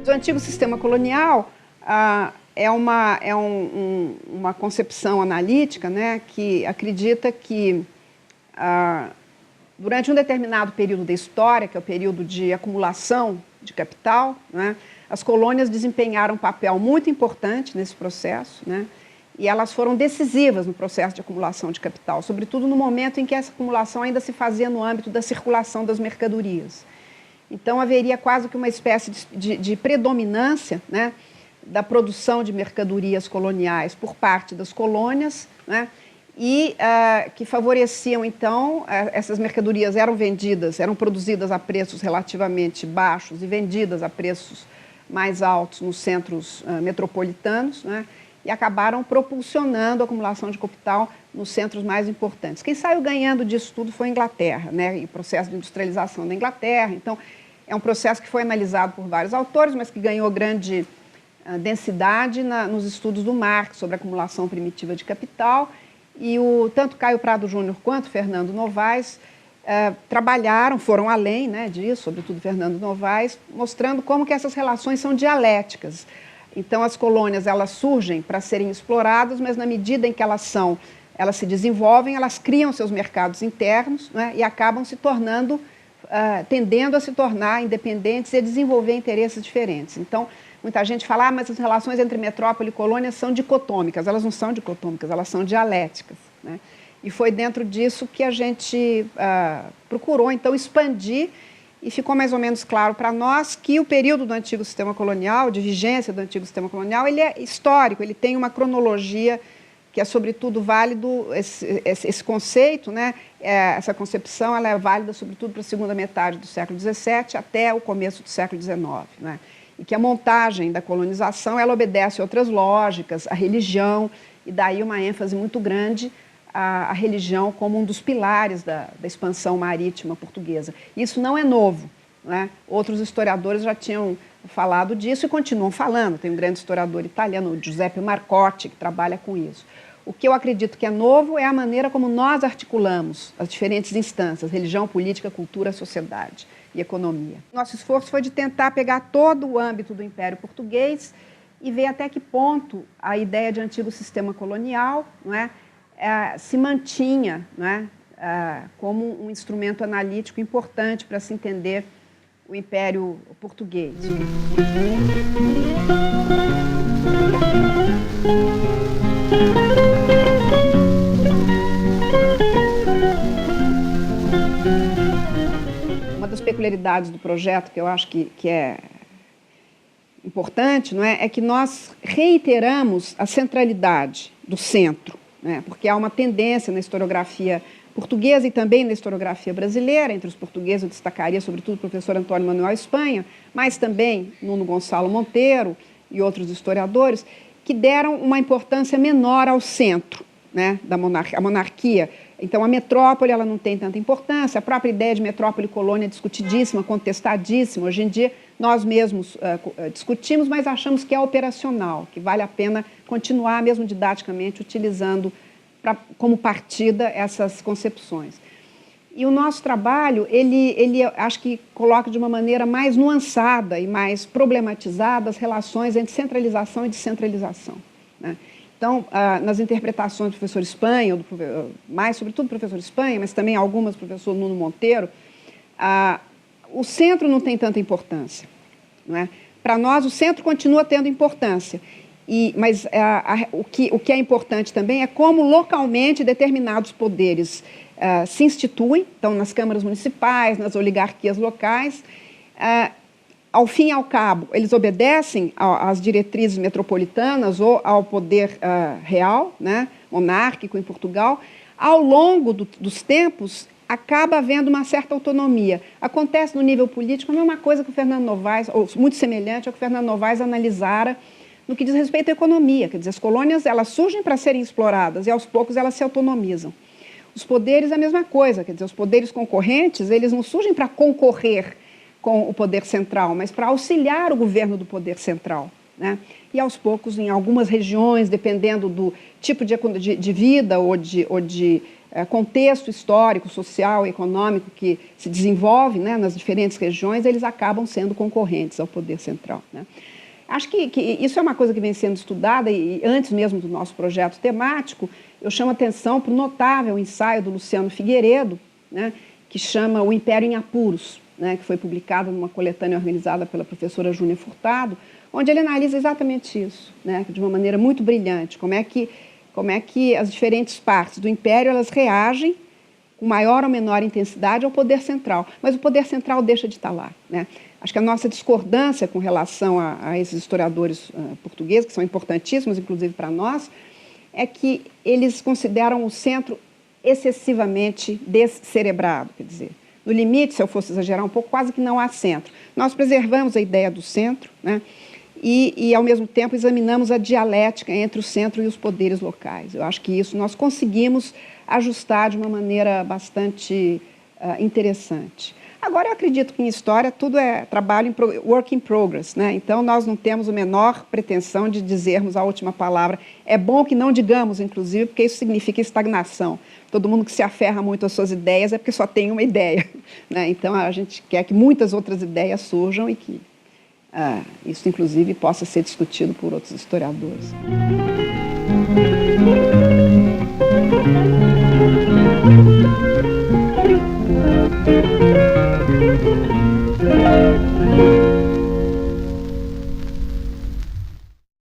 O antigo sistema colonial é uma concepção analítica, né, que acredita que durante um determinado período da história, que é o período de acumulação de capital, né, as colônias desempenharam um papel muito importante nesse processo, né, e elas foram decisivas no processo de acumulação de capital, sobretudo no momento em que essa acumulação ainda se fazia no âmbito da circulação das mercadorias. Então, haveria quase que uma espécie de predominância, né, da produção de mercadorias coloniais por parte das colônias, né, e que favoreciam, então, essas mercadorias eram produzidas a preços relativamente baixos e vendidas a preços mais altos nos centros metropolitanos, né, e acabaram propulsionando a acumulação de capital nos centros mais importantes. Quem saiu ganhando disso tudo foi a Inglaterra, né, e o processo de industrialização da Inglaterra. Então, é um processo que foi analisado por vários autores, mas que ganhou grande densidade nos estudos do Marx sobre a acumulação primitiva de capital. E tanto Caio Prado Júnior quanto Fernando Novaes foram além, né, disso, sobretudo Fernando Novaes, mostrando como que essas relações são dialéticas. Então, as colônias, elas surgem para serem exploradas, mas na medida em que elas se desenvolvem, elas criam seus mercados internos, né, e acabam se tornando, tendendo a se tornar independentes e a desenvolver interesses diferentes. Então, muita gente fala, mas as relações entre metrópole e colônia são dicotômicas. Elas não são dicotômicas, elas são dialéticas, né? E foi dentro disso que a gente procurou, então, expandir, e ficou mais ou menos claro para nós que o período do antigo sistema colonial, de vigência do antigo sistema colonial, ele é histórico, ele tem uma cronologia que é, sobretudo, válido, esse conceito, né, essa concepção, ela é válida, sobretudo, para a segunda metade do século XVII até o começo do século XIX, né? E que a montagem da colonização, ela obedece a outras lógicas, a religião, e daí uma ênfase muito grande a religião como um dos pilares da expansão marítima portuguesa. Isso não é novo, né? Outros historiadores já tinham falado disso e continuam falando. Tem um grande historiador italiano, Giuseppe Marcotti, que trabalha com isso. O que eu acredito que é novo é a maneira como nós articulamos as diferentes instâncias, religião, política, cultura, sociedade e economia. Nosso esforço foi de tentar pegar todo o âmbito do Império Português e ver até que ponto a ideia de antigo sistema colonial, não é, se mantinha, não é, como um instrumento analítico importante para se entender o Império Português. Uma das peculiaridades do projeto, que eu acho que é importante, não é, é que nós reiteramos a centralidade do centro, né, porque há uma tendência na historiografia portuguesa e também na historiografia brasileira. Entre os portugueses eu destacaria, sobretudo, o professor Antônio Manuel Espanha, mas também Nuno Gonçalo Monteiro e outros historiadores, que deram uma importância menor ao centro, né, da monarquia. Então, a metrópole, ela não tem tanta importância, a própria ideia de metrópole e colônia é discutidíssima, contestadíssima. Hoje em dia, nós mesmos discutimos, mas achamos que é operacional, que vale a pena continuar, mesmo didaticamente, utilizando como partida essas concepções. E o nosso trabalho, ele acho que coloca de uma maneira mais nuançada e mais problematizada as relações entre centralização e descentralização, né? Então, nas interpretações do professor Espanha, mais sobretudo do professor Espanha, mas também algumas do professor Nuno Monteiro, o centro não tem tanta importância, não é? Para nós, o centro continua tendo importância, mas o que é importante também é como localmente determinados poderes se instituem, então nas câmaras municipais, nas oligarquias locais. Ao fim e ao cabo, eles obedecem às diretrizes metropolitanas ou ao poder real, né, monárquico em Portugal. Ao longo dos tempos, acaba havendo uma certa autonomia. Acontece no nível político a mesma coisa que o Fernando Novaes, ou muito semelhante ao que o Fernando Novaes analisara no que diz respeito à economia. Quer dizer, as colônias, elas surgem para serem exploradas e aos poucos elas se autonomizam. Os poderes é a mesma coisa, quer dizer, os poderes concorrentes, eles não surgem para concorrer com o poder central, mas para auxiliar o governo do poder central, né? E aos poucos, em algumas regiões, dependendo do tipo de vida ou de contexto histórico, social, econômico que se desenvolve, né, nas diferentes regiões, eles acabam sendo concorrentes ao poder central, né? Acho que isso é uma coisa que vem sendo estudada e antes mesmo do nosso projeto temático, eu chamo atenção para o notável ensaio do Luciano Figueiredo, né, que chama O Império em Apuros, né, que foi publicado numa coletânea organizada pela professora Júnia Furtado, onde ele analisa exatamente isso, né, de uma maneira muito brilhante, como é que as diferentes partes do Império elas reagem com maior ou menor intensidade ao poder central, mas o poder central deixa de estar lá, né? Acho que a nossa discordância com relação a esses historiadores portugueses, que são importantíssimos, inclusive para nós, é que eles consideram o centro excessivamente descerebrado, quer dizer, no limite, se eu fosse exagerar um pouco, quase que não há centro. Nós preservamos a ideia do centro, né? E, ao mesmo tempo, examinamos a dialética entre o centro e os poderes locais. Eu acho que isso nós conseguimos ajustar de uma maneira bastante interessante. Agora, eu acredito que em história tudo é trabalho, work in progress, né? Então, nós não temos a menor pretensão de dizermos a última palavra. É bom que não digamos, inclusive, porque isso significa estagnação. Todo mundo que se aferra muito às suas ideias é porque só tem uma ideia, né? Então, a gente quer que muitas outras ideias surjam e que isso, inclusive, possa ser discutido por outros historiadores.